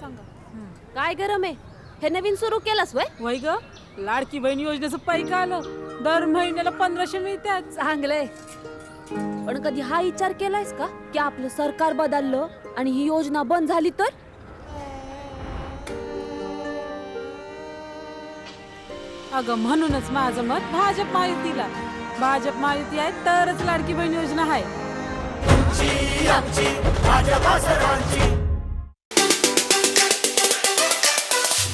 सांगा. काय गरम आहे? हे नवीन सुरू केलंस वय? वय ग, लाडकी बहीण योजनेचं पैक आलं. दर महिन्याला 1500 मिळतात. चांगलंय. पण कधी हा विचार केलायस का की आपलं सरकार बदललं आणि ही योजना बंद झाली तर? अगं म्हणूनच माझं मत भाजप महायुतीला. भाजप महायुती आहे तरच लाडकी बहीण योजना आहे.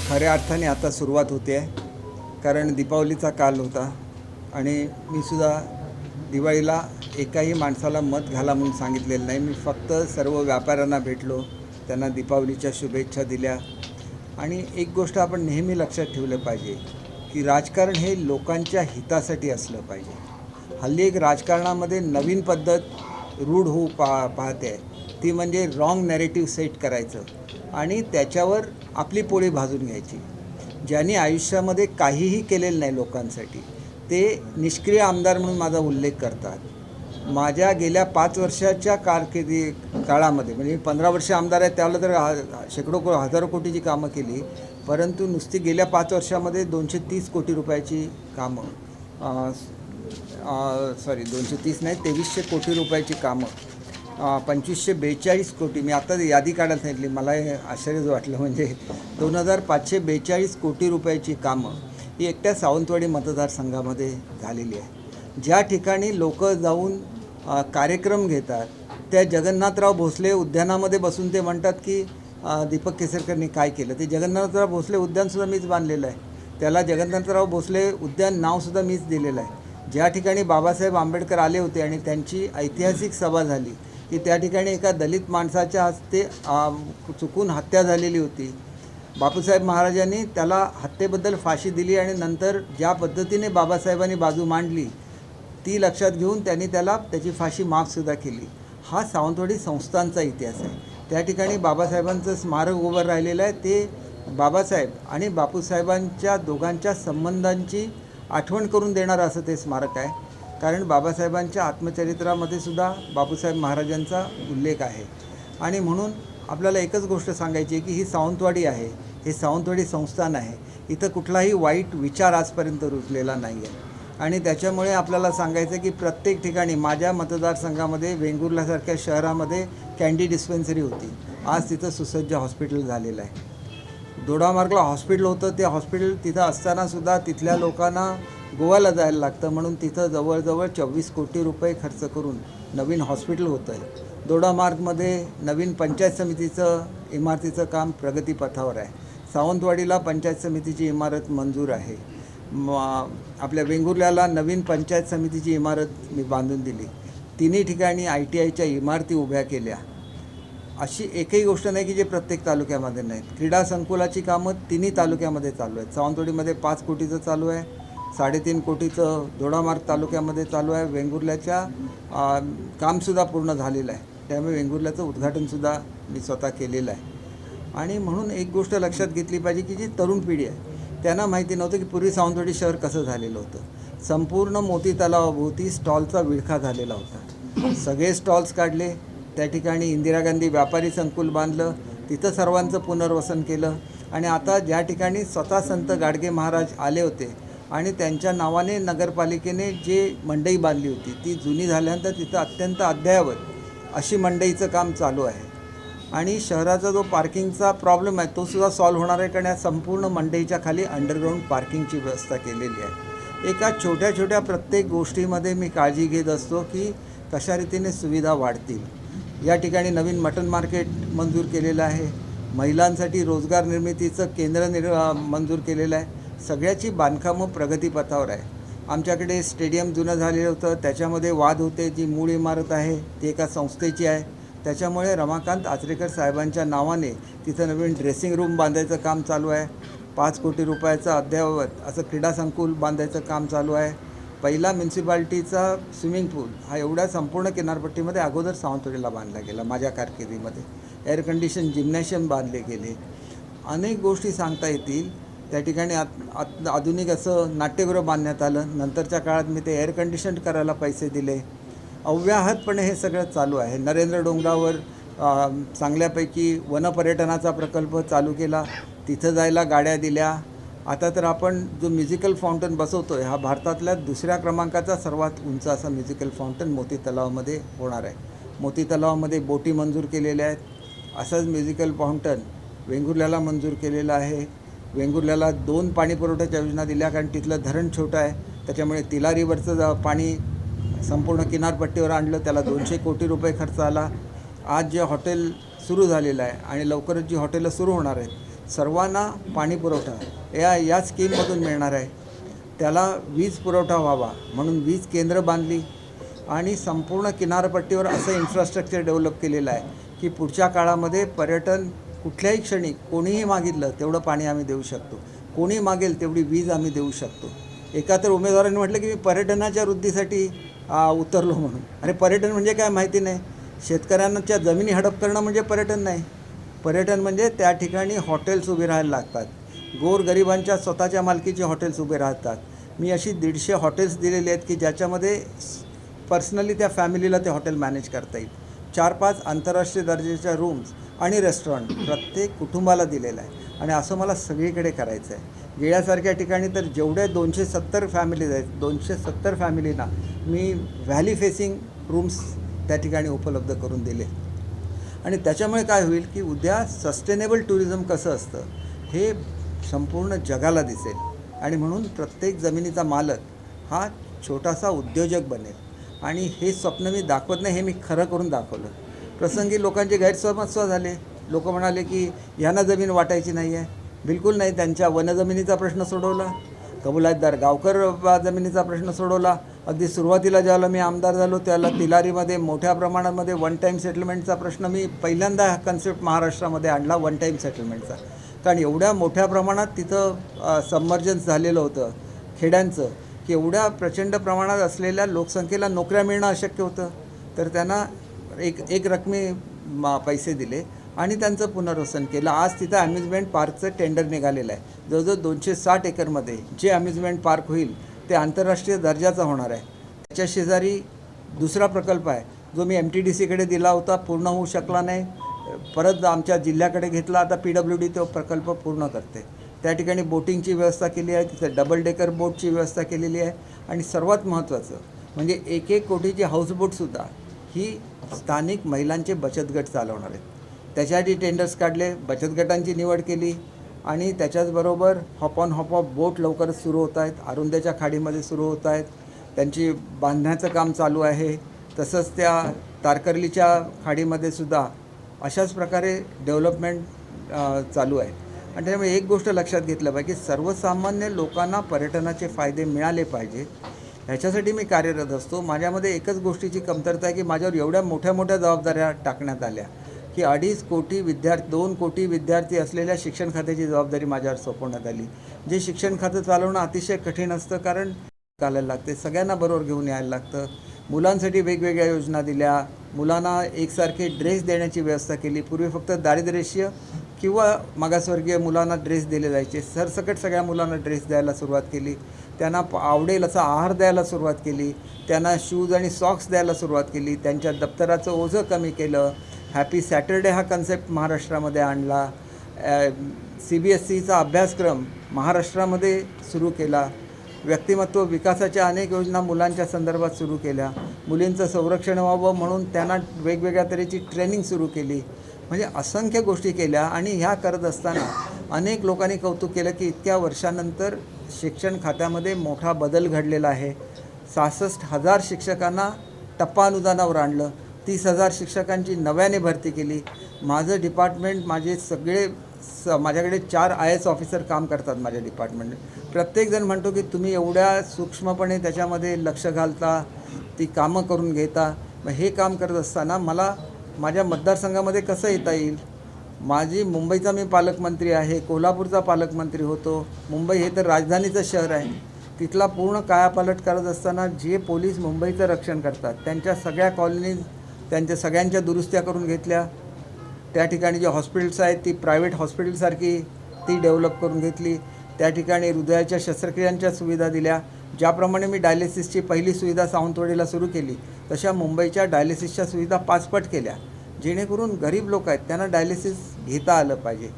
खऱ्या अर्थाने आता सुरुवात होते आहे, कारण दीपावलीचा काल होता आणि मी सुद्धा दिवाळीला एकाही माणसाला मत घाला म्हणून सांगितलेलं नाही. मी फक्त सर्व व्यापाऱ्यांना भेटलो, त्यांना दीपावलीच्या शुभेच्छा दिल्या. आणि एक गोष्ट आपण नेहमी लक्षात ठेवलं पाहिजे की राजकारण हे लोकांच्या हितासाठी असलं पाहिजे. हल्ली एक राजकारणामध्ये नवीन पद्धत रूढ होऊ पाहते आहे, ती म्हणजे रॉंग नॅरेटिव्ह सेट करायचं आणि त्याच्यावर आपली पोळी भाजून घ्यायची. ज्यांनी आयुष्यामध्ये काहीही केलेलं नाही लोकांसाठी ते निष्क्रिय आमदार म्हणून माझा उल्लेख करतात. माझ्या गेल्या 5 वर्षाच्या काळामध्ये म्हणजे मी 15 वर्ष आमदार आहे, त्यावेळेला तर शेकडो हजारो कोटीची कामं केली. परंतु नुसती गेल्या 5 वर्षामध्ये 230 कोटी रुपयाची कामं 230 नाही 2300 कोटी रुपयाची कामं, 2542 कोटी, मी आता यादी काढायला सांगितली, मला हे आश्चर्यच वाटलं. म्हणजे 2542 कोटी रुपयाची कामं ही एकट्या सावंतवाडी मतदारसंघामध्ये झालेली आहे. ज्या ठिकाणी लोक जाऊन कार्यक्रम घेतात त्या जगन्नाथराव भोसले उद्यानामध्ये बसून ते म्हणतात की दीपक केसरकरनी काय केलं. ते जगन्नाथराव भोसले उद्यानसुद्धा मीच बांधलेलं आहे, त्याला जगन्नाथराव भोसले उद्यान नावसुद्धा मीच दिलेलं आहे. ज्या ठिकाणी बाबासाहेब आंबेडकर आले होते आणि त्यांची ऐतिहासिक सभा झाली की त्या ठिकाणी एका दलित माणसाच्या हस्ते चुकून हत्या झालेली होती. बापूसाहेब महाराजांनी त्याला हत्येबद्दल फाशी दिली आणि नंतर ज्या पद्धतीने बाबासाहेबांनी बाजू मांडली ती लक्षात घेऊन त्यांनी त्याची फाशी माफसुद्धा केली. हा सावंतवाडी संस्थांचा इतिहास आहे. त्या ठिकाणी बाबासाहेबांचं स्मारक उभं राहिलेलं आहे. ते बाबासाहेब आणि बापूसाहेबांच्या दोघांच्या संबंधांची आठवण करून देणारं असं ते स्मारक आहे. कारण बाबासाहेबांच्या आत्मचरित्रामध्ये सुद्धा बापूसाहेब महाराजांचा उल्लेख आहे. आणि म्हणून आपल्याला एकच गोष्ट सांगायची आहे की ही सावंतवाडी आहे, हे सावंतवाडी संस्थान आहे. इथं कुठलाही वाईट विचार आजपर्यंत रुजलेला नाही आहे. आणि त्याच्यामुळे आपल्याला सांगायचं आहे की प्रत्येक ठिकाणी माझ्या मतदारसंघामध्ये वेंगुर्ल्यासारख्या शहरामध्ये कॅन्डी डिस्पेन्सरी होती, आज तिथं सुसज्ज हॉस्पिटल झालेलं आहे. दोडामार्गला हॉस्पिटल होतं, ते हॉस्पिटल तिथं असतानासुद्धा तिथल्या लोकांना गोव्याला जायला लागतं म्हणून तिथं जवळजवळ 24 कोटी रुपये खर्च करून नवीन हॉस्पिटल होतं आहे. दोडामार्गमध्ये नवीन पंचायत समितीचं इमारतीचं काम प्रगतीपथावर आहे. सावंतवाडीला पंचायत समितीची इमारत मंजूर आहे. आपल्या वेंगुर्ल्याला नवीन पंचायत समितीची इमारत मी बांधून दिली. तिन्ही ठिकाणी ITIच्या इमारती उभ्या केल्या. अशी एकही गोष्ट नाही की जे प्रत्येक तालुक्यामध्ये नाहीत. क्रीडा संकुलाची कामं तिन्ही तालुक्यामध्ये चालू आहेत. सावंतवाडीमध्ये 5 कोटीचं चालू आहे, 3.5 कोटीचं दोडामार्ग तालुक्यामध्ये चालू आहे. वेंगुर्ल्याच्या कामसुद्धा पूर्ण झालेलं आहे, त्यामुळे वेंगुर्ल्याचं उद्घाटनसुद्धा मी स्वतः केलेलं आहे. आणि म्हणून एक गोष्ट लक्षात घेतली पाहिजे की जी तरुण पिढी आहे त्यांना माहिती नव्हतं की पूर्वी सावंतवाडी शहर कसं झालेलं होतं. संपूर्ण मोती तलावाभोवती स्टॉलचा विळखा झालेला होता. सगळे स्टॉल्स काढले, त्या ठिकाणी इंदिरा गांधी व्यापारी संकुल बांधलं, तिथं सर्वांचं पुनर्वसन केलं. आणि आता ज्या ठिकाणी स्वतः संत गाडगे महाराज आले होते आणि त्यांच्या नावाने नगरपालिकेने जे मंडई बांधली होती ती जुनी झाल्यानंतर तिथं अत्यंत अद्ययावत अशी मंडईचं काम चालू आहे. आणि शहराचा जो पार्किंगचा प्रॉब्लेम आहे तो सुद्धा सॉल्व्ह होणार आहे, कारण या संपूर्ण मंडईच्या खाली अंडरग्राऊंड पार्किंगची व्यवस्था केलेली आहे. एका छोट्या छोट्या प्रत्येक गोष्टीमध्ये मी काळजी घेत असतो की कशा रीतीने सुविधा वाढतील. या ठिकाणी नवीन मटन मार्केट मंजूर केलेलं आहे. महिलांसाठी रोजगार निर्मितीचं केंद्र मंजूर केलेलं आहे. सगळ्याची बांधकामं प्रगतीपथावर आहे. आमच्याकडे स्टेडियम जुनं झालेलं होतं, त्याच्यामध्ये वाद होते. जी मूळ इमारत आहे ती एका संस्थेची आहे, त्याच्यामुळे रमाकांत आचरेकर साहेबांच्या नावाने तिथं नवीन ड्रेसिंग रूम बांधायचं काम चालू आहे. 5 कोटी रुपयाचं अद्ययावत असं क्रीडा संकुल बांधायचं काम चालू आहे. पहिला म्युन्सिपाल्टीचा स्विमिंग पूल हा एवढ्या संपूर्ण किनारपट्टीमध्ये अगोदर सावंतवाडीला बांधला गेला. माझ्या कारकिर्दीमध्ये एअर कंडिशन जिम्नॅशियम बांधले गेले. अनेक गोष्टी सांगता येतील. त्या ठिकाणी आधुनिक असं नाट्यगृह बांधण्यात आलं. नंतरच्या काळात मी ते एअर कंडिशन करायला पैसे दिले. अव्याहतपणे हे सगळं चालू आहे. नरेंद्र डोंगरावर चांगल्यापैकी वनपर्यटनाचा प्रकल्प चालू केला, तिथं जायला गाड्या दिल्या. आता तर आपण जो म्युझिकल फाउंटन बसवतो आहे हा भारतातल्या दुसऱ्या क्रमांकाचा सर्वात उंच असा म्युझिकल फाउंटन मोती तलावामध्ये होणार आहे. मोती तलावामध्ये बोटी मंजूर केलेल्या आहेत. असंच म्युझिकल फाउंटन वेंगुर्ल्याला मंजूर केलेलं आहे. वेंगुर्ल्याला 2 पाणीपुरवठ्याच्या योजना दिल्या, कारण तिथलं धरण छोटं आहे, त्याच्यामुळे तिलारीवरचं पाणी संपूर्ण किनारपट्टीवर आणलं, त्याला 200 कोटी रुपये खर्च आला. आज जे हॉटेल सुरू झालेलं आहे आणि लवकरच जी हॉटेलं सुरू होणार आहेत, सर्वांना पाणी पुरवठा या स्कीममधून मिळणार आहे. त्याला वीज पुरवठा व्हावा म्हणून वीज केंद्र बांधली आणि संपूर्ण किनारपट्टीवर असं इन्फ्रास्ट्रक्चर डेव्हलप केलेलं आहे की पुढच्या काळामध्ये पर्यटन कुठल्याही क्षणी कोणीही मागितलं तेवढं पाणी आम्ही देऊ शकतो, कोणी मागेल तेवढी वीज आम्ही देऊ शकतो. एका तर उमेदवारांनी म्हटलं की मी पर्यटनाच्या वृद्धीसाठी उतरलो म्हणून. अरे पर्यटन म्हणजे काय माहिती नाही. शेतकऱ्यांच्या जमिनी हडप करणं म्हणजे पर्यटन नाही. पर्यटन म्हणजे त्या ठिकाणी हॉटेल्स उभे राहायला लागतात, गोरगरिबांच्या स्वतःच्या मालकीचे हॉटेल्स उभे राहतात. मी अशी 150 हॉटेल्स दिलेली आहेत की ज्याच्यामध्ये पर्सनली त्या फॅमिलीला ते हॉटेल मॅनेज करता येईल. 4-5 आंतरराष्ट्रीय दर्जाच्या रूम्स आणि रेस्टॉरंट प्रत्येक कुटुंबाला दिलेलं आहे. आणि असं मला सगळीकडे करायचं आहे. गेल्यासारख्या ठिकाणी तर जेवढे 270 फॅमिलीज आहेत, 270 फॅमिलींना मी व्हॅली फेसिंग रूम्स त्या ठिकाणी उपलब्ध करून दिले. आणि त्याच्यामुळे काय होईल की उद्या सस्टेनेबल टुरिझम कसं असतं हे संपूर्ण जगाला दिसेल. आणि म्हणून प्रत्येक जमिनीचा मालक हा छोटासा उद्योजक बनेल. आणि हे स्वप्न मी दाखवत नाही, हे मी खरं करून दाखवलं. प्रसंगी लोकांचे गैरसमज झाले. लोक म्हणाले की यांना जमीन वाटायची नाही आहे. बिलकुल नाही. त्यांच्या वनजमिनीचा प्रश्न सोडवला, कबुलातदार गावकर जमिनीचा प्रश्न सोडवला. अगदी सुरुवातीला ज्यावेळेला मी आमदार झालो त्याला तिलारीमध्ये मोठ्या प्रमाणामध्ये वन टाईम सेटलमेंटचा प्रश्न मी पहिल्यांदा हा कन्सेप्ट महाराष्ट्रामध्ये आणला, वन टाईम सेटलमेंटचा. कारण एवढ्या मोठ्या प्रमाणात तिथं सबमर्जन्स झालेलं होतं खेड्यांचं की एवढ्या प्रचंड प्रमाणात असलेल्या लोकसंख्येला नोकऱ्या मिळणं अशक्य होतं. तर त्यांना एक रकमी पैसे दिले आणि त्यांचं पुनर्वसन केलं. आज तिथं अम्युजमेंट पार्कचं टेंडर निघालेलं आहे. जवळजवळ 260 एकरमध्ये जे अम्युजमेंट पार्क होईल ते आंतरराष्ट्रीय दर्जाचा होणार आहे. त्याच्या शेजारी दुसरा प्रकल्प आहे जो मी MTDCकडे दिला होता, पूर्ण होऊ शकला नाही. परत आमच्या जिल्ह्याकडे घेतला. आता PWD तो प्रकल्प पूर्ण करते. त्या ठिकाणी बोटिंगची व्यवस्था केली आहे, तिथं डबल डेकर बोटची व्यवस्था केलेली आहे. आणि सर्वात महत्त्वाचं म्हणजे 1-1 कोटीची हाऊसबोटसुद्धा ही स्थानिक महिलांचे बचत गट चालवणार आहेत. त्याच्यासाठी टेंडर्स काढले, बचत गटांची निवड केली. आणि त्याच्याचबरोबर हॉप ऑन हॉप ऑफ बोट लवकरच सुरू होत आहेत, अरुंध्याच्या खाडीमध्ये सुरू होत आहेत. त्यांची बांधण्याचं काम चालू आहे. तसंच त्या तारकर्लीच्या खाडीमध्ये सुद्धा अशाच प्रकारे डेव्हलपमेंट चालू आहे. आणि त्यामुळे एक गोष्ट लक्षात घेतलं पाहिजे की सर्वसामान्य लोकांना पर्यटनाचे फायदे मिळाले पाहिजे ह्याच्यासाठी मी कार्यरत असतो. माझ्यामध्ये एकच गोष्टीची कमतरता आहे की माझ्यावर एवढ्या मोठ्या मोठ्या जबाबदाऱ्या टाकण्यात आल्या की 2.5 कोटी विद्यार्थी 2 कोटी विद्यार्थी असलेल्या शिक्षण खात्याची जबाबदारी माझ्यावर सोपवण्यात आली. जे शिक्षण खातं चालवणं अतिशय कठीण असतं, कारण घालायला लागते, सगळ्यांना बरोबर घेऊन यायला लागतं. मुलांसाठी वेगवेगळ्या योजना दिल्या, मुलांना एकसारखे ड्रेस देण्याची व्यवस्था केली. पूर्वी फक्त दारिद्र्यरेषीय किंवा मागासवर्गीय मुलांना ड्रेस दिले जायचे. सरसकट सगळ्या मुलांना ड्रेस द्यायला सुरुवात केली. त्यांना आवडेल असा आहार द्यायला सुरुवात केली. त्यांना शूज आणि सॉक्स द्यायला सुरुवात केली. त्यांच्या दप्तराचं ओझं कमी केलं. हॅपी सॅटर्डे हा कन्सेप्ट महाराष्ट्रामध्ये आणला. CBSEचा अभ्यासक्रम महाराष्ट्रामध्ये सुरू केला. व्यक्तिमत्व विकासाच्या अनेक योजना मुलांच्या संदर्भात सुरू केल्या. मुलींचं संरक्षण व्हावं म्हणून त्यांना वेगवेगळ्या तऱ्हेची ट्रेनिंग सुरू केली. म्हणजे असंख्य गोष्टी केल्या. आणि ह्या करत असताना अनेक लोकांनी कौतुक केलं की इतक्या वर्षानंतर शिक्षण खात्यामध्ये मोठा बदल घडलेला आहे. 66,000 शिक्षकांना टप्पा अनुदानावर आणलं. 30,000 शिक्षकांची नव्याने भरती केली. माझं डिपार्टमेंट माझ्याकडे 4 IAS ऑफिसर काम करतात माझ्या डिपार्टमेंटने. प्रत्येकजण म्हणतो की तुम्ही एवढ्या सूक्ष्मपणे त्याच्यामध्ये लक्ष घालता, ती कामं करून घेता. मग हे काम करत असताना मला माझ्या मतदारसंघामध्ये कसं येता येईल. मुंबईचा मी पालकमंत्री आहे, कोल्हापूरचा पालकमंत्री होतो. मुंबई हे तर राजधानीचं शहर आहे. तिथला पूर्ण कायापालट करत असताना जे पोलीस मुंबईचं रक्षण करतात त्यांच्या सगळ्या कॉलनीज त्यांच्या सगळ्यांच्या दुरुस्त्या करून घेतल्या. त्या ठिकाणी जे हॉस्पिटल्स आहेत ती प्रायव्हेट हॉस्पिटलसारखी ती डेव्हलप करून घेतली. त्या ठिकाणी हृदयाच्या शस्त्रक्रियांच्या सुविधा दिल्या. ज्याप्रमाणे मी डायलिसिसची पहिली सुविधा सावंतवाडीला सुरू केली तशा मुंबईच्या डायलिसिसच्या सुविधा 5 पट केल्या. जेणेकरून गरीब लोक आहेत त्यांना डायलिसिस घेता आलं पाहिजे.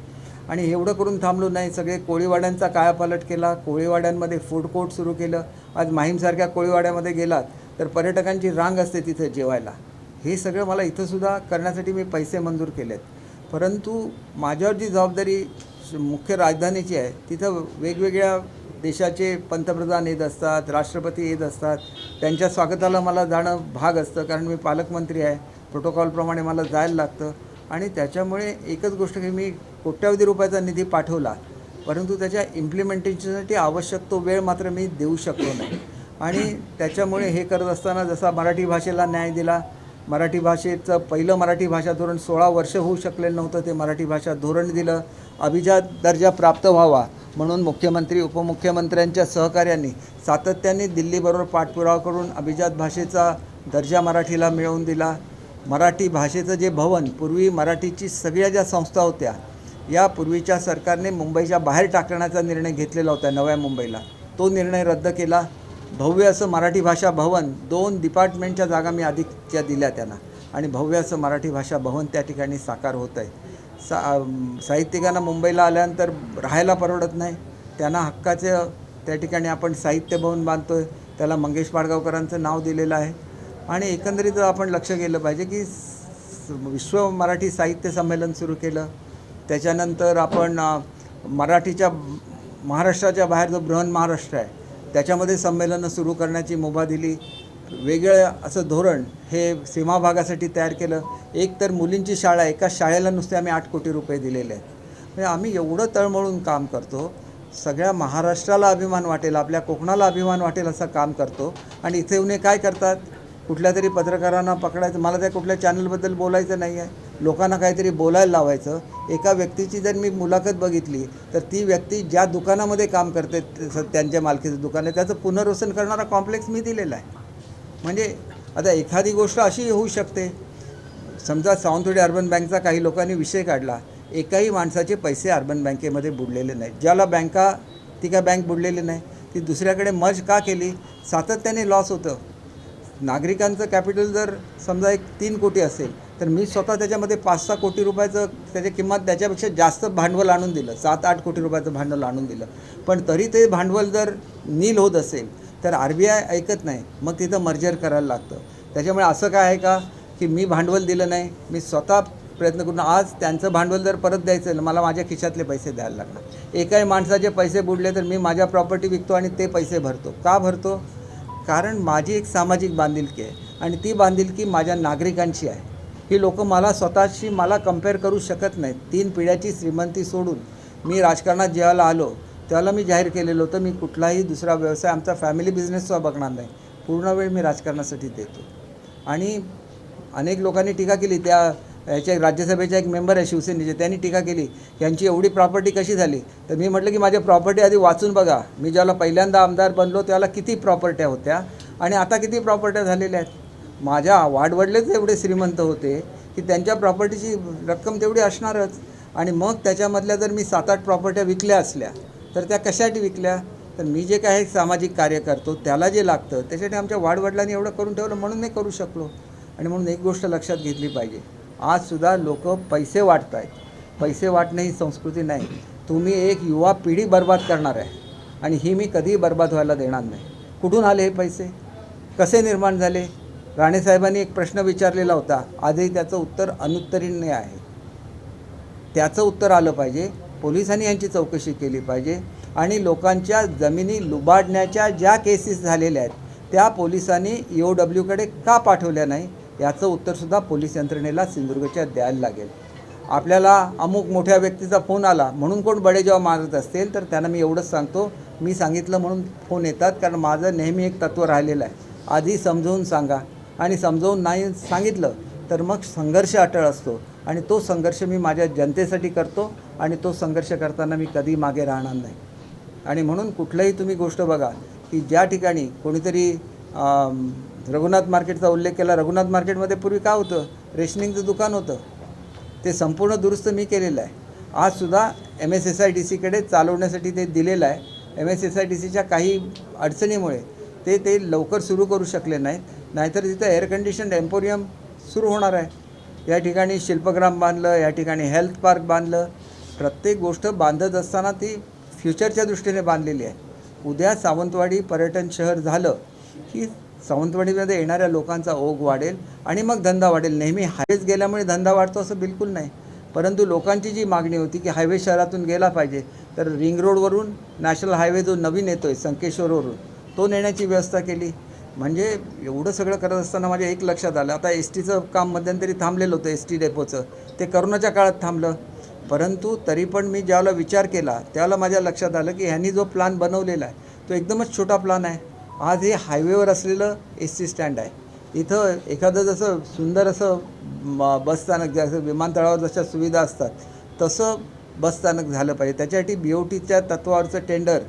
आणि एवढं करून थांबलो नाही, सगळे कोळीवाड्यांचा कायापालट केला. कोळीवाड्यांमध्ये फूड कोर्ट सुरू केलं. आज माहीमसारख्या कोळीवाड्यामध्ये गेलात तर पर्यटकांची रांग असते तिथे जेवायला. हे सगळं मला इथंसुद्धा करण्यासाठी मी पैसे मंजूर केलेत. परंतु माझ्यावर जी जबाबदारी मुख्य राजधानीची आहे, तिथं वेगवेगळ्या देशाचे पंतप्रधान येत असतात, राष्ट्रपती येत असतात. त्यांच्या स्वागताला मला जाणं भाग असतं, कारण मी पालकमंत्री आहे. प्रोटोकॉलप्रमाणे मला जायला लागतं. आणि त्याच्यामुळे एकच गोष्ट की मी कोट्यावधी रुपयाचा निधी पाठवला, परंतु त्याच्या इम्प्लिमेंटेशनसाठी आवश्यक तो वेळ मात्र मी देऊ शकलो नाही. आणि त्याच्यामुळे हे करत असताना जसा मराठी भाषेला न्याय दिला, मराठी भाषेचं पहिलं मराठी भाषा धोरण 16 वर्ष होऊ शकलेलं नव्हतं, ते मराठी भाषा धोरण दिलं. अभिजात दर्जा प्राप्त व्हावा म्हणून मुख्यमंत्री उपमुख्यमंत्र्यांच्या सहकार्याने सातत्याने दिल्लीबरोबर पाठपुरावा करून अभिजात भाषेचा दर्जा मराठीला मिळवून दिला. मराठी भाषेचं जे भवन, पूर्वी मराठीची सगळ्या ज्या संस्था होत्या, या पूर्वीच्या सरकारने मुंबईच्या बाहेर टाकण्याचा निर्णय घेतलेला होता, नव्या मुंबईला. तो निर्णय रद्द केला. भव्य असं मराठी भाषा भवन, 2 डिपार्टमेंटच्या जागा मी अधिकच्या दिल्या त्यांना, आणि भव्य असं मराठी भाषा भवन त्या ठिकाणी साकार होत आहे. साहित्यिकांना मुंबईला आल्यानंतर राहायला परवडत नाही, त्यांना हक्काचं त्या ठिकाणी आपण साहित्य भवन बांधतो आहे. त्याला मंगेश पाडगावकरांचं नाव दिलेलं आहे. आणि एकंदरीत आपण लक्ष केलं पाहिजे की विश्व मराठी साहित्य संमेलन सुरू केलं. त्याच्यानंतर आपण मराठीच्या महाराष्ट्राच्या बाहेर जो बृहन महाराष्ट्र आहे त्याच्यामध्ये संमेलनं सुरू करण्याची मुभा दिली. वेगळं असं धोरण हे सीमा भागासाठी तयार केलं. एक तर मुलींची शाळा, एका शाळेला नुसते आम्ही 8 कोटी रुपये दिलेले आहेत. म्हणजे आम्ही एवढं तळमळून काम करतो, सगळ्या महाराष्ट्राला अभिमान वाटेल, आपल्या कोकणाला अभिमान वाटेल असं काम करतो. आणि इथे येऊन काय करतात, कुठल्या तरी पत्रकारांना पकडायचं. मला त्या कुठल्या चॅनलबद्दल बोलायचं नाही आहे, लोकांना काहीतरी बोलायला लावायचं. एका व्यक्तीची जर मी मुलाखत बघितली तर ती व्यक्ती ज्या दुकानामध्ये काम करते, त्यांच्या मालकीचं दुकान आहे, त्याचं पुनर्वसन करणारा कॉम्प्लेक्स मी दिलेला आहे. म्हणजे आता एखादी गोष्ट अशी होऊ शकते, समजा सावंतवाडी अर्बन बँकचा काही लोकांनी विषय काढला, एकाही माणसाचे पैसे अर्बन बँकेमध्ये बुडलेले नाहीत. ज्याला बँका, ती काय बँक बुडलेली नाही, ती दुसऱ्याकडे मर्ज का केली, सातत्याने लॉस होतं. नागरिकांचं कॅपिटल जर समजा 3 कोटी असेल तर मी स्वतः त्याच्यामध्ये 5-6 कोटी रुपयाचं त्याची किंमत, त्याच्यापेक्षा जास्त भांडवल आणून दिलं, 7-8 कोटी रुपयाचं भांडवल आणून दिलं. पण तरी ते भांडवल जर नील होत असेल तर RBI ऐकत नाही, मग तिथं मर्जर करायला लागतं. त्याच्यामुळे असं काय आहे का की मी भांडवल दिलं नाही, मी स्वतः प्रयत्न करून आज त्यांचं भांडवल जर परत द्यायचं मला माझ्या खिशातले पैसे द्यायला लागणार. एकाही माणसाचे पैसे बुडले तर मी माझ्या प्रॉपर्टी विकतो आणि ते पैसे भरतो. का भरतो? कारण माझी एक सामाजिक बांधिलकी आहे आणि ती बांधिलकी माझ्या नागरिकांची आहे. ही लोकं मला स्वतःशी कंपेअर करू शकत नाहीत. 3 पिढ्याची श्रीमंती सोडून मी राजकारणात जेव्हा आलो त्याला मी जाहीर केलेलं होतं, मी कुठलाही दुसरा व्यवसाय, आमचा फॅमिली बिझनेससुद्धा बघणार नाही, पूर्ण वेळ मी राजकारणासाठी देतो. आणि अनेक लोकांनी टीका केली, याच्या राज्यसभेचा एक मेंबर आहे शिवसेनेचे, त्यांनी टीका केली यांची एवढी प्रॉपर्टी कशी झाली. तर मी म्हटलं की माझ्या प्रॉपर्टी आधी वाचून बघा. मी ज्याला पहिल्यांदा आमदार बनलो त्याला किती प्रॉपर्ट्या होत्या आणि आता किती प्रॉपर्ट्या झालेल्या आहेत. माझ्या वाडवडलेच एवढे श्रीमंत होते की त्यांच्या प्रॉपर्टीची रक्कम तेवढी असणारच. आणि मग त्याच्यामधल्या जर मी 7-8 प्रॉपर्ट्या विकल्या असल्या तर त्या कशासाठी विकल्या, तर मी जे काही सामाजिक कार्य करतो त्याला जे लागतं त्यासाठी आमच्या वाडवडिलांनी एवढं करून ठेवलं म्हणून नाही करू शकलो. आणि म्हणून एक गोष्ट लक्षात घेतली पाहिजे, आजसुद्धा लोक पैसे वाटत आहेत. पैसे वाटणे ही संस्कृती नाही. तुम्ही एक युवा पिढी बर्बाद करणार आहे आणि ही मी कधीही बर्बाद व्हायला देणार नाही. कुठून आले हे पैसे, कसे निर्माण झाले? राणेसाहेबांनी एक प्रश्न विचारलेला होता, आजही त्याचं उत्तर अनुत्तरीय आहे. त्याचं उत्तर आलं पाहिजे. पोलिसांनी यांची चौकशी केली पाहिजे आणि लोकांच्या जमिनी लुबाडण्याच्या ज्या केसेस झालेल्या आहेत त्या पोलिसांनी EOWकडे का पाठवल्या नाही याचं उत्तरसुद्धा पोलीस यंत्रणेला सिंधुदुर्गच्या द्यायला लागेल. आपल्याला अमुक मोठ्या व्यक्तीचा फोन आला म्हणून कोण बडेजाव मारत असतील तर त्यांना मी एवढंच सांगतो, मी सांगितलं म्हणून फोन येतात. कारण माझं नेहमी एक तत्त्व राहिलेलं आहे, आधी समजावून सांगा आणि समजावून नाही सांगितलं तर मग संघर्ष अटळ असतो. आणि तो संघर्ष मी माझ्या जनतेसाठी करतो आणि तो संघर्ष करताना मी कधी मागे राहणार नाही. आणि म्हणून कुठलंही तुम्ही गोष्ट बघा की ज्या ठिकाणी कोणीतरी रघुनाथ मार्केटचा उल्लेख केला, रघुनाथ मार्केटमध्ये पूर्वी काय होतं, रेशनिंगचं दुकान होतं, ते संपूर्ण दुरुस्त मी केलेलं आहे. आजसुद्धा MSSIDCकडे चालवण्यासाठी ते दिलेलं आहे. MSSIDCच्या काही अडचणीमुळे ते लवकर सुरू करू शकले नाहीत, नाहीतर तिथं एअर कंडिशन एम्पोरियम सुरू होणार आहे. या ठिकाणी शिल्पग्राम बांधलं, या ठिकाणी हेल्थ पार्क बांधलं. प्रत्येक गोष्ट बांधत असताना ती फ्युचरच्या दृष्टीने बांधलेली आहे. उद्या सावंतवाडी पर्यटन शहर झालं की सावंतवाडीमध्ये येणाऱ्या लोकांचा ओघ वाढेल आणि मग धंदा वाढेल. नेहमी हायवेज गेल्यामुळे धंदा वाढतो असं बिलकुल नाही, परंतु लोकांची जी मागणी होती की हायवे शहरातून गेला पाहिजे, तर रिंग रोडवरून नॅशनल हायवे जो नवीन येतो आहे संकेश्वरवरून, तो नेण्याची व्यवस्था केली. म्हणजे एवढं सगळं करत असताना माझ्या एक लक्षात आलं, आता एस टीचं काम मध्यंतरी थांबलेलं होतं, एस टी डेपोचं, ते करोनाच्या काळात थांबलं. परंतु तरी पण मी ज्यावेळेला विचार केला त्यावेळेला माझ्या लक्षात आलं की ह्यांनी जो प्लान बनवलेला आहे तो एकदमच छोटा प्लान आहे. आज हे हायवेवर असलेलं एस टी स्टँड आहे. इथं एखादं जसं सुंदर असं बसस्थानक, जसं विमानतळावर जशा सुविधा असतात तसं बसस्थानक झालं पाहिजे. त्याच्यासाठी BOTच्या तत्वावरचं टेंडर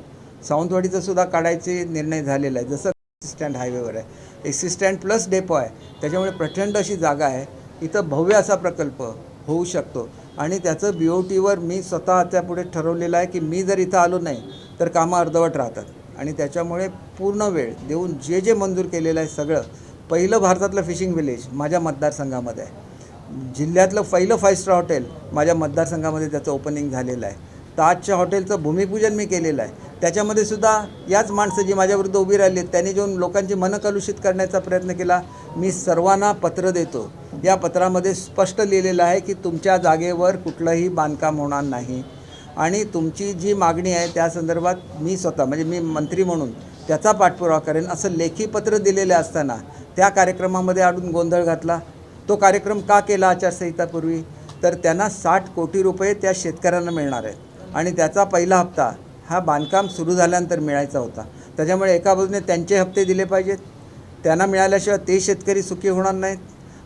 सावंतवाडीचं सुद्धा काढायचे निर्णय झालेला आहे. जसं स्टँड हायवेवर आहे, S T stand plus depot आहे, त्याच्यामुळे प्रचंड अशी जागा आहे. इथं भव्य असा प्रकल्प होऊ शकतो आणि त्याचं BOTवर मी स्वतः त्यापुढे ठरवलेलं आहे की मी जर इथं आलो नाही तर कामं अर्धवट राहतात. आणि त्याच्यामुळे पूर्ण वेळ देऊन जे मंजूर केलेलं आहे सगळं, पहिलं भारतातलं फिशिंग विलेज माझ्या मतदारसंघामध्ये आहे. जिल्ह्यातलं पहिलं 5 स्टार हॉटेल माझ्या मतदारसंघामध्ये त्याचं ओपनिंग झालेलं आहे. ताजच्या हॉटेलचं भूमिपूजन मी केलेलं आहे. त्याच्यामध्ये सुद्धा याच माणसं जी माझ्याविरुद्ध उभी राहिली आहेत त्यांनी जेव्हा लोकांची मनं कलुषित करण्याचा प्रयत्न केला. मी सर्वांना पत्र देतो. या पत्रामध्ये स्पष्ट लिहिलेलं आहे की तुमच्या जागेवर कुठलंही बांधकाम होणार नाही आणि तुमची जी मागणी आहे त्या संदर्भात मी स्वतः, म्हणजे मी मंत्री म्हणून त्याचा पाठपुरावा करेन, असं लेखी पत्र दिलेलं असताना त्या कार्यक्रमामध्ये आणून गोंधळ घातला. तो कार्यक्रम का केला आचारसंहितापूर्वी? तर त्यांना 60 कोटी रुपये त्या शेतकऱ्यांना मिळणार आहेत आणि त्याचा पहिला हप्ता हा बांधकाम सुरू झाल्यानंतर मिळायचा होता. त्याच्यामुळे एका बाजूने त्यांचे हप्ते दिले पाहिजेत, त्यांना मिळाल्याशिवाय ते शेतकरी सुखी होणार नाहीत.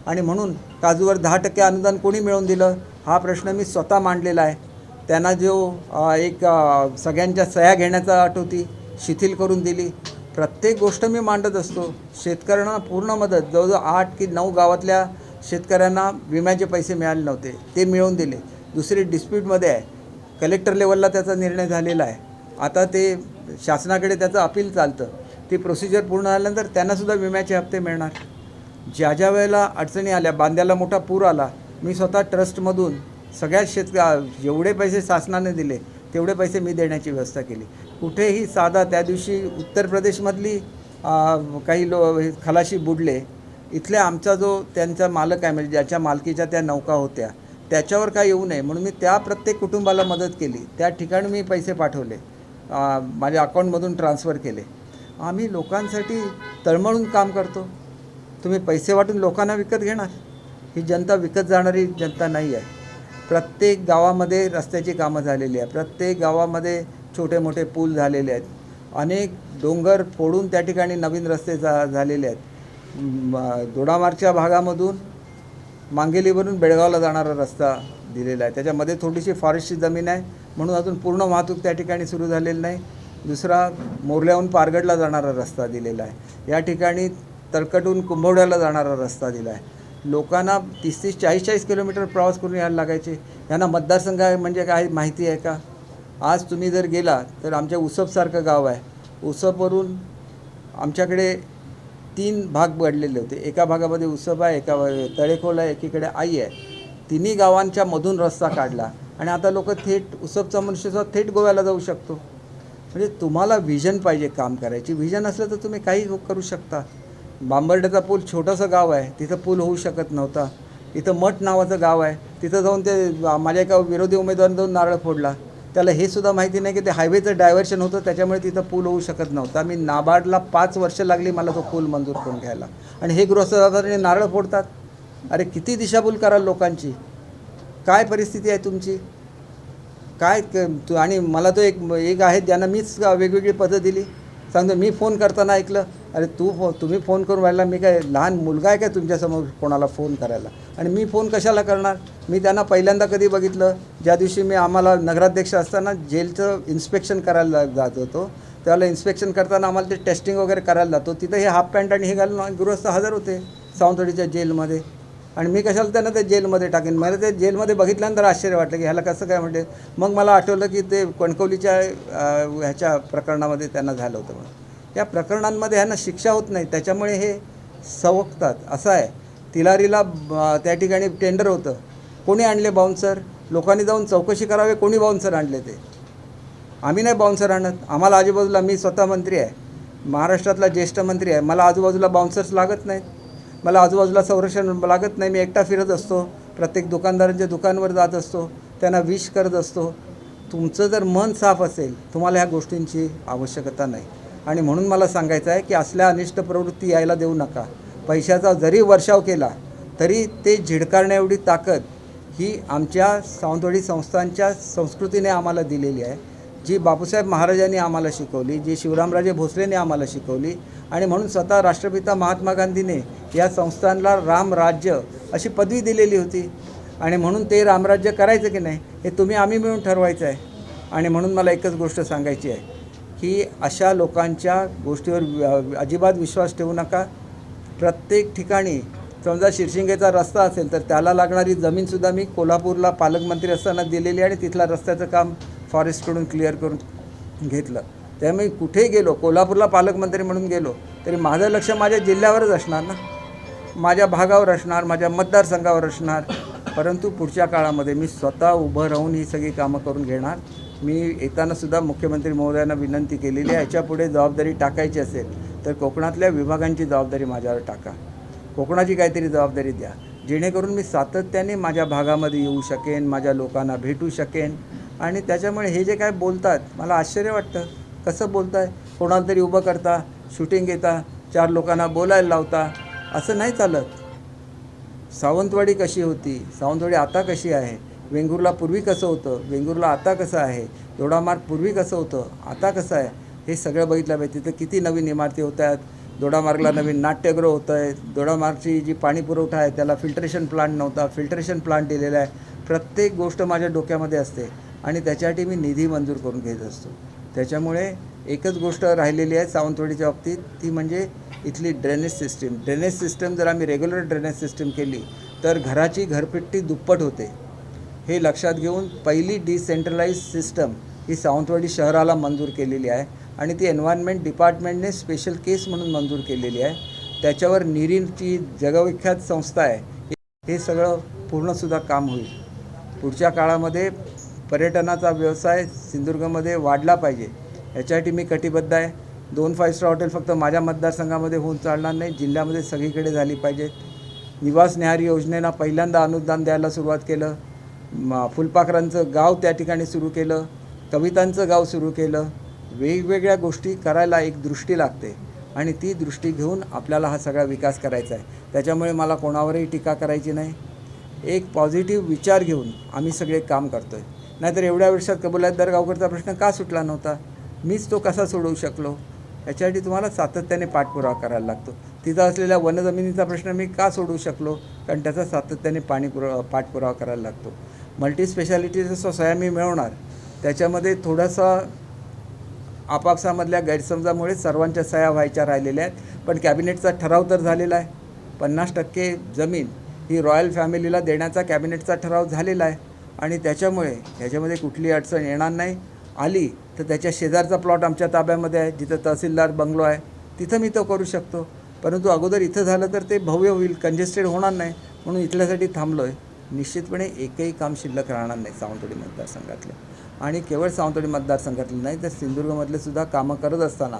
आणि म्हणून काजूवर 10% अनुदान कोणी मिळवून दिलं हा प्रश्न मी स्वतः मांडलेला आहे. त्यांना जो सगळ्यांच्या सह्या घेण्याचा अट होती शिथिल करून दिली. प्रत्येक गोष्ट मी मांडत असतो. शेतकऱ्यांना पूर्ण मदत, जवळजवळ 8 की 9 गावातल्या शेतकऱ्यांना विम्याचे पैसे मिळाले नव्हते, ते मिळवून दिले. दुसरी डिस्प्यूटमध्ये आहे, कलेक्टर लेवलला त्याचा निर्णय झालेला आहे. आता ते शासनाकडे त्याचं अपील चालतं. ती प्रोसिजर पूर्ण झाल्यानंतर त्यांनासुद्धा विम्याचे हप्ते मिळणार. ज्या ज्या वेळेला अडचणी आल्या, बांद्याला मोठा पूर आला, मी स्वतः ट्रस्टमधून सगळ्या जेवढे पैसे शासनाने दिले तेवढे पैसे मी देण्याची व्यवस्था केली. कुठेही साधा त्या दिवशी उत्तर प्रदेशमधली काही खलाशी बुडले, इथल्या आमचा जो त्यांचा मालक आहे, म्हणजे ज्याच्या मालकीच्या त्या नौका होत्या त्याच्यावर काय येऊ नये म्हणून मी त्या प्रत्येक कुटुंबाला मदत केली. त्या ठिकाणी मी पैसे पाठवले, माझ्या अकाउंटमधून ट्रान्सफर केले. आम्ही लोकांसाठी तळमळून काम करतो. तुम्ही पैसे वाटून लोकांना विकत घेणार? ही जनता विकत जाणारी जनता नाही आहे. प्रत्येक गावामध्ये रस्त्याची कामं झालेली आहे, प्रत्येक गावामध्ये छोटे मोठे पूल झालेले आहेत, अनेक डोंगर फोडून त्या ठिकाणी नवीन रस्ते झालेले आहेत. दोडामार्गच्या भागामधून मांगेलीवरून बेळगावला जाणारा रस्ता दिलेला आहे. त्याच्यामध्ये थोडीशी फॉरेस्टची जमीन आहे म्हणून अजून पूर्ण वाहतूक त्या ठिकाणी सुरू झालेली नाही. दुसरा मोरल्याहून पारगडला जाणारा रस्ता दिलेला आहे. या ठिकाणी तळकटून कुंभवड्याला जाणारा रस्ता दिला आहे. लोकांना 30-30, 40-40 किलोमीटर प्रवास करून यायला लागायचे. यांना मतदारसंघ म्हणजे काय माहिती आहे का? आज तुम्ही जर गेला तर आमच्या उसपसारखं गाव आहे. उसपवरून आमच्याकडे 3 भाग पडलेले होते. एका भागामध्ये उसप आहे, एका तळेखोल आहे, एकीकडे आई आहे. तिन्ही गावांच्या मधून रस्ता काढला आणि आता लोक थेट उसपचा मनुष्य थेट गोव्याला जाऊ शकतो. म्हणजे तुम्हाला व्हिजन पाहिजे काम करायची. व्हिजन असलं तर तुम्ही काही करू शकता. बांबर्ड्याचा पूल छोटंसं गाव आहे, तिथं पूल होऊ शकत नव्हता. इथं मठ नावाचं गाव आहे, तिथं जाऊन ते माझ्या एका विरोधी उमेदवाराने जाऊन नारळ फोडला. त्याला हे सुद्धा माहिती नाही की ते हायवेचं डायव्हर्शन होतं, त्याच्यामुळे तिथं पूल होऊ शकत नव्हता. मी नाबार्डला 5 वर्ष लागली मला तो पूल मंजूर करून घ्यायला. आणि हे गृहस्थाने नारळ फोडतात. अरे किती दिशाभूल कराल लोकांची? काय परिस्थिती आहे तुमची? काय आणि मला तो एक आहे ज्यांना मीच वेगवेगळी पद्धत दिली. सांगतो मी फोन करताना ऐकलं, अरे तुम्ही फोन करून राहिला, मी काय लहान मुलगा आहे काय तुमच्यासमोर कोणाला फोन करायला? आणि मी फोन कशाला करणार? मी त्यांना पहिल्यांदा कधी बघितलं, ज्या दिवशी आम्हाला नगराध्यक्ष असताना जेलचं इन्स्पेक्शन करायला जात होतो. त्याला इन्स्पेक्शन करताना आम्हाला ते टेस्टिंग वगैरे करायला जातो. तिथं हे हाफ पॅन्ट आणि हे घालून गृहस्थ हजर होते सावंतवाडीच्या जेलमध्ये. आणि मी कशाला त्यांना ते जेलमध्ये टाकेन? मला ते जेलमध्ये बघितल्यानंतर आश्चर्य वाटलं की ह्याला कसं काय म्हणते. मग मला आठवलं की ते कणकवलीच्या ह्याच्या प्रकरणामध्ये त्यांना झालं होतं. म्हणून या प्रकरणांमध्ये ह्यांना शिक्षा होत नाही, त्याच्यामुळे हे सवकतात. असं आहे तिलारीला त्या ठिकाणी टेंडर होतं, कोणी आणले बाउन्सर? लोकांनी जाऊन चौकशी करावे कोणी बाउन्सर आणले ते. आम्ही नाही बाउन्सर आणत. आम्हाला आजूबाजूला, मी स्वतः मंत्री आहे, महाराष्ट्रातला ज्येष्ठ मंत्री आहे, मला आजूबाजूला बाउन्सर्स लागत नाहीत, मला आजूबाजूला संरक्षण लागत नाही. मी एकटा फिरत असतो, प्रत्येक दुकानदारांच्या दुकानावर जात असतो, त्यांना विश करत असतो. तुमचं जर मन साफ असेल, तुम्हाला ह्या गोष्टींची आवश्यकता नाही. आणि म्हणून मला सांगायचं आहे की असल्या अनिष्ट प्रवृत्ती यायला देऊ नका. पैशाचा जरी वर्षाव केला तरी ते झिडकारण्याएवढी ताकद ही आमच्या सावंतवाडी संस्थांच्या संस्कृतीने आम्हाला दिलेली आहे, जी बापूसाहेब महाराजांनी आम्हाला शिकवली, जी शिवरामराजे भोसलेने आम्हाला शिकवली. आणि म्हणून स्वतः राष्ट्रपिता महात्मा गांधीने या संस्थांना रामराज्य अशी पदवी दिलेली होती. आणि म्हणून ते रामराज्य करायचं की नाही हे तुम्ही आम्ही मिळून ठरवायचं आहे. आणि म्हणून मला एकच गोष्ट सांगायची आहे की अशा लोकांच्या गोष्टीवर अजिबात विश्वास ठेवू नका. प्रत्येक ठिकाणी समजा शिरशिंगेचा रस्ता असेल तर त्याला लागणारी जमीनसुद्धा मी कोल्हापूरला पालकमंत्री असताना दिलेली आणि तिथला रस्त्याचं काम फॉरेस्टकडून क्लिअर करून घेतलं. त्यामुळे कुठेही गेलो, कोल्हापूरला पालकमंत्री म्हणून गेलो तरी माझं लक्ष माझ्या जिल्ह्यावरच असणार ना, माझ्या भागावर असणार, माझ्या मतदारसंघावर असणार. परंतु पुढच्या काळामध्ये मी स्वतः उभं राहून ही सगळी कामं करून घेणार. मी येतानासुद्धा मुख्यमंत्री महोदयांना विनंती केलेली आहे, याच्यापुढे जबाबदारी टाकायची असेल तर कोकणातल्या विभागांची जबाबदारी माझ्यावर टाका, कोकणाची काहीतरी जबाबदारी द्या, जेणेकरून मी सातत्याने माझ्या भागामध्ये येऊ शकेन, माझ्या लोकांना भेटू शकेन. आणि त्याच्यामुळे हे जे काय बोलतात मला आश्चर्य वाटतं. कसं बोलताय? कोणाला तरी उभं करता, शूटिंग घेता, 4 लोकांना बोलायला लावता, असं नाही चालत. सावंतवाडी कशी होती, सावंतवाडी आता कशी आहे, वेंगुर्ला पूर्वी कसं होतं, वेंगुर्ला आता कसं आहे, दोडामार्ग पूर्वी कसं होतं, आता कसं आहे, हे सगळं बघितलं पाहिजे. तिथं किती नवीन इमारती होत आहेत, दोडामार्गला नवीन नाट्यगृह होतं आहे, दोडामार्गची जी पाणी पुरवठा आहे त्याला फिल्ट्रेशन प्लांट नव्हता, फिल्ट्रेशन प्लांट दिलेला आहे. प्रत्येक गोष्ट माझ्या डोक्यामध्ये असते आणि त्याच्यासाठी मी निधी मंजूर करून घेत असतो. त्याच्यामुळे एकच गोष्ट राहिलेली आहे सावंतवाडीच्या बाबतीत, ती म्हणजे इथली ड्रेनेज सिस्टीम. ड्रेनेज सिस्टम जर आम्ही रेग्युलर ड्रेनेज सिस्टीम केली तर घराची घरपट्टी दुप्पट होते. हे लक्षात घेऊन पहिली डिसेंट्रलाइज सिस्टम ही सावंतवाडी शहराला मंजूर केलेली आहे आणि ती एन्व्हायरमेंट डिपार्टमेंटने स्पेशल केस म्हणून मंजूर केलेली आहे. त्याच्यावर निरीची जगविख्यात संस्था आहे. हे सगळं पूर्णसुद्धा काम होईल. पुढच्या काळामध्ये पर्यटनाचा व्यवसाय सिंधुदुर्गमध्ये वाढला पाहिजे, याच्यासाठी मी कटिबद्ध आहे. 2 5 स्टार हॉटेल फक्त माझ्या मतदारसंघामध्ये होऊन चालणार नाही, जिल्ह्यामध्ये सगळीकडे झाली पाहिजेत. निवास न्याहारी योजनेला पहिल्यांदा अनुदान द्यायला सुरुवात केलं. फुलपाखरांचं गाव त्या ठिकाणी सुरू केलं, कवितांचं गाव सुरू केलं. वेगवेगळ्या गोष्टी करायला एक दृष्टी लागते आणि ती दृष्टी घेऊन आपल्याला हा सगळा विकास करायचा आहे. त्याच्यामुळे मला कोणावरही टीका करायची नाही. एक पॉझिटिव्ह विचार घेऊन आम्ही सगळे काम करतो आहे. नाहीतर एवढ्या वर्षात कबुलातदार गावकरचा प्रश्न का सुटला नव्हता, मीच तो कसा सोडवू शकलो, याच्यासाठी तुम्हाला सातत्याने पाठपुरावा करायला लागतो. तिथं असलेल्या वनजमिनीचा प्रश्न मी का सोडवू शकलो, कारण त्याचा सातत्याने पाठपुरावा करायला लागतो. मल्टी स्पेशालिटीचा सह्या मी मिळवणार, त्याच्यामध्ये थोडासा आपापसामधल्या गैरसमजामुळे सर्वांच्या सह्या व्हायच्या राहिलेल्या आहेत. पण कॅबिनेटचा ठराव तर झालेला आहे. 50% जमीन ही रॉयल फॅमिलीला देण्याचा कॅबिनेटचा ठराव झालेला आहे आणि त्याच्यामुळे ह्याच्यामध्ये कुठली अडचण येणार नाही. आली तर त्याच्या शेजारचा प्लॉट आमच्या ताब्यामध्ये आहे, जिथं तहसीलदार बंगलो आहे, तिथं मी तो करू शकतो. परंतु अगोदर इथं झालं तर ते भव्य होईल, कंजेस्टेड होणार नाही, म्हणून इथल्यासाठी थांबलो आहे. निश्चितपणे एकही काम शिल्लक राहणार नाही सावंतवाडी मतदारसंघातलं. आणि केवळ सावंतवाडी मतदारसंघातलं नाही तर सिंधुदुर्गमधले सुद्धा कामं करत असताना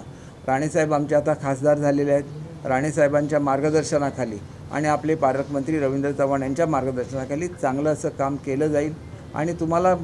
राणेसाहेब आमचे आता खासदार झालेले आहेत. राणेसाहेबांच्या मार्गदर्शनाखाली आणि आपले पालकमंत्री रवींद्र चव्हाण यांच्या मार्गदर्शनाखाली चांगलं असं काम केलं जाईल. आणि तुम्हाला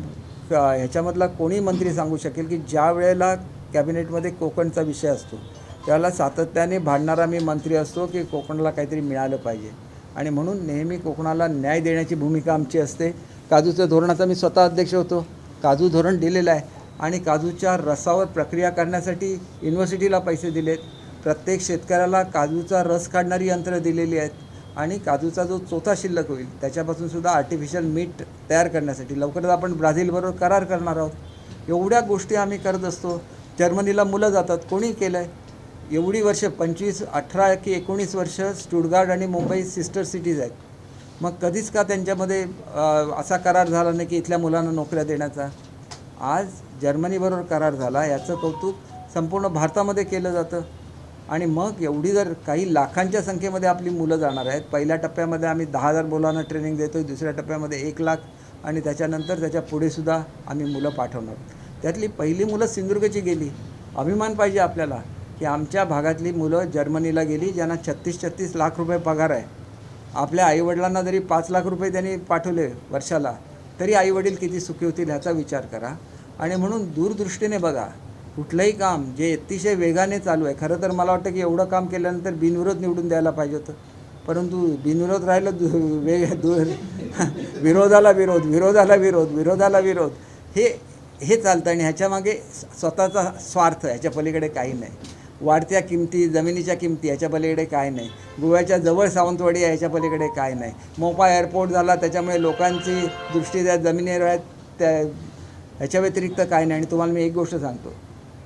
ह्याच्यामधला कोणी मंत्री सांगू शकेल की ज्या वेळेला कॅबिनेटमध्ये कोकणचा विषय असतो त्याला सातत्याने भांडणारा मी मंत्री असतो की कोकणाला काहीतरी मिळालं पाहिजे. आणि म्हणून नेहमी कोकणाला न्याय देण्याची भूमिका आमची असते. काजूच्या धोरणाचा मी स्वतः अध्यक्ष होतो. काजू धोरण दिलेलं आहे आणि काजूच्या रसावर प्रक्रिया करण्यासाठी युनिव्हर्सिटीला पैसे दिलेत. प्रत्येक शेतकऱ्याला काजूचा रस काढणारी यंत्रं दिलेली आहेत आणि काजूचा जो चोथा शिल्लक होईल त्याच्यापासून सुद्धा आर्टिफिशियल मीठ तयार करण्यासाठी लवकरच आपण ब्राझीलबरोबर करार करणार आहोत. एवढ्या गोष्टी आम्ही करत असतो. जर्मनीला मुलं जातात, कोणी केलं आहे? एवढी वर्ष 25, 18 की 19 वर्ष स्टुटगार्ट आणि मुंबई सिस्टर सिटीज आहेत. मग कधीच का त्यांच्यामध्ये असा करार झाला नाही की इथल्या मुलांना नोकऱ्या देण्याचा? आज जर्मनीबरोबर करार झाला, याचं कौतुक संपूर्ण भारतामध्ये केलं जातं. आणि मग एवढी जर काही लाखांच्या संख्येमध्ये आपली मुलं जाणार आहेत. पहिल्या टप्प्यामध्ये आम्ही 10,000 मुलांना ट्रेनिंग देतो आहे, दुसऱ्या टप्प्यामध्ये 1,00,000 आणि त्याच्यानंतर त्याच्या पुढेसुद्धा आम्ही मुलं पाठवणार. त्यातली पहिली मुलं सिंधुदुर्गची गेली. अभिमान पाहिजे आपल्याला की आमच्या भागातली मुलं जर्मनीला गेली, ज्यांना 36-36 लाख रुपये पगार आहे. आपल्या आईवडिलांना जरी 5 लाख रुपये त्यांनी पाठवले वर्षाला, तरी आईवडील किती सुखी होतील ह्याचा विचार करा. आणि म्हणून दूरदृष्टीने बघा, कुठलंही काम जे अतिशय वेगाने चालू आहे. खरं तर मला वाटतं की एवढं काम केल्यानंतर बिनविरोध निवडून द्यायला पाहिजे होतं, परंतु बिनविरोध राहिलं विरोधाला विरोध, विरोधाला विरोध, विरोधाला विरोध, हे चालतं. आणि ह्याच्यामागे स्वतःचा स्वार्थ, ह्याच्या पलीकडे काही नाही. वाढत्या किमती, जमिनीच्या किमती, ह्याच्या पलीकडे काय नाही. गोव्याच्या जवळ सावंतवाडी आहे, ह्याच्या पलीकडे काय नाही. मोपा एअरपोर्ट झाला, त्याच्यामुळे लोकांची दृष्टी त्या जमिनीवर आहेत, त्या ह्याच्या व्यतिरिक्त काय नाही. आणि तुम्हाला मी एक गोष्ट सांगतो,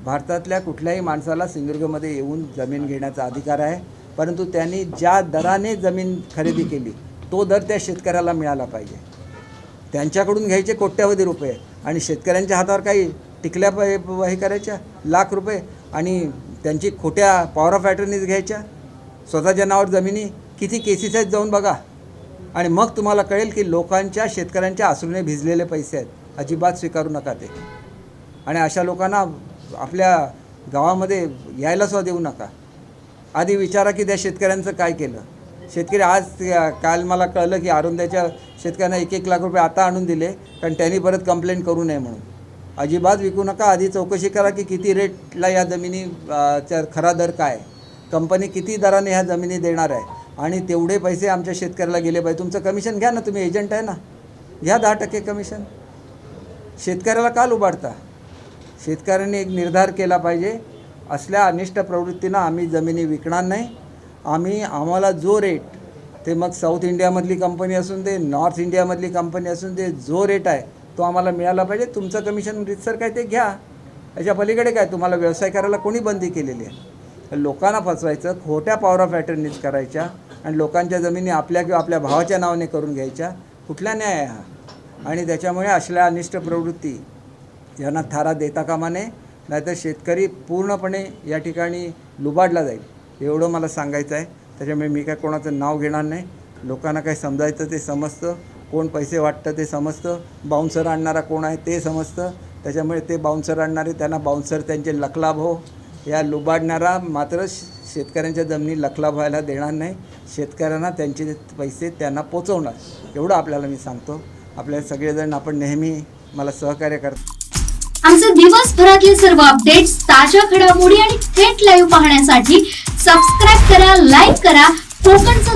भारतातल्या कुठल्याही माणसाला सिंधुदुर्गमध्ये येऊन जमीन घेण्याचा अधिकार आहे, परंतु त्यांनी ज्या दराने जमीन खरेदी केली तो दर त्या शेतकऱ्याला मिळाला पाहिजे. त्यांच्याकडून घ्यायचे कोट्यावधी रुपये आणि शेतकऱ्यांच्या हातावर काही टिकल्या हे करायच्या लाख रुपये आणि त्यांची खोट्या पॉवर ऑफ अटर्नीज घ्यायच्या. स्वतःच्या नावावर जमिनी किती केसेस आहेत जाऊन बघा आणि मग तुम्हाला कळेल की लोकांच्या, शेतकऱ्यांच्या अश्रूने भिजलेले पैसे आहेत. अजिबात स्वीकारू नका ते. आणि अशा लोकांना आपल्या गावामध्ये यायला सुद्धा देऊ नका. आधी विचारा की त्या शेतकऱ्यांचं काय केलं. शेतकरी आज काल मला कळलं की आरुंद्याच्या शेतकऱ्यांना 1-1 लाख रुपये आता आणून दिले, कारण त्यांनी परत कंप्लेंट करू नये म्हणून. अजिबात विकू नका. आधी चौकशी करा की किती रेटला या जमिनीचा खरा दर काय, कंपनी किती दराने ह्या जमिनी देणार आहे आणि तेवढे पैसे आमच्या शेतकऱ्याला गेले पाहिजे. तुमचं कमिशन घ्या ना, तुम्ही एजंट आहे ना, घ्या 10% कमिशन. शेतकऱ्याला का लुबाडता. शेतकऱ्यांनी एक निर्धार केला पाहिजे, असल्या अनिष्ट प्रवृत्तीनं आम्ही जमिनी विकणार नाही. आम्हाला जो रेट, ते मग साऊथ इंडियामधली कंपनी असून दे, नॉर्थ इंडियामधली कंपनी असून दे, जो रेट आहे तो आम्हाला मिळाला पाहिजे. तुमचं कमिशन रितसर काय ते घ्या. याच्या पलीकडे काय, तुम्हाला व्यवसाय करायला कोणी बंदी केलेली आहे. लोकांना फसवायचं, खोट्या पॉवर ऑफ अटर्नीज करायच्या आणि लोकांच्या जमिनी आपल्या किंवा आपल्या भावाच्या नावाने करून घ्यायच्या. कुठला न्याय आहे हा. आणि त्याच्यामुळे असल्या अनिष्ट प्रवृत्ती यांना थारा देता कामा नये, नाहीतर शेतकरी पूर्णपणे या ठिकाणी लुबाडला जाईल. एवढं मला सांगायचं आहे. त्याच्यामुळे मी काय कोणाचं नाव घेणार नाही. लोकांना काय समजायचं ते समजतं, कोण पैसे वाटतं ते समजतं, बाउन्सर आणणारा कोण आहे ते समजतं. त्याच्यामुळे ते बाउन्सर आणणारे, त्यांना बाउन्सर त्यांचे लखलाभ हो. या लुबाडणारा मात्र शेतकऱ्यांच्या जमिनी लखलाभ व्हायला देणार नाही. शेतकऱ्यांना त्यांचे पैसे त्यांना पोचवणार, एवढं आपल्याला मी सांगतो. आपल्या सगळेजण आपण नेहमी मला सहकार्य करतो. आमचे दिवसभरातले सर्व अपडेट्स, ताज्या घडामोडी आणि थेट लाईव्ह पाहण्यासाठी सबस्क्राईब करा, लाईक करा. कोकणचं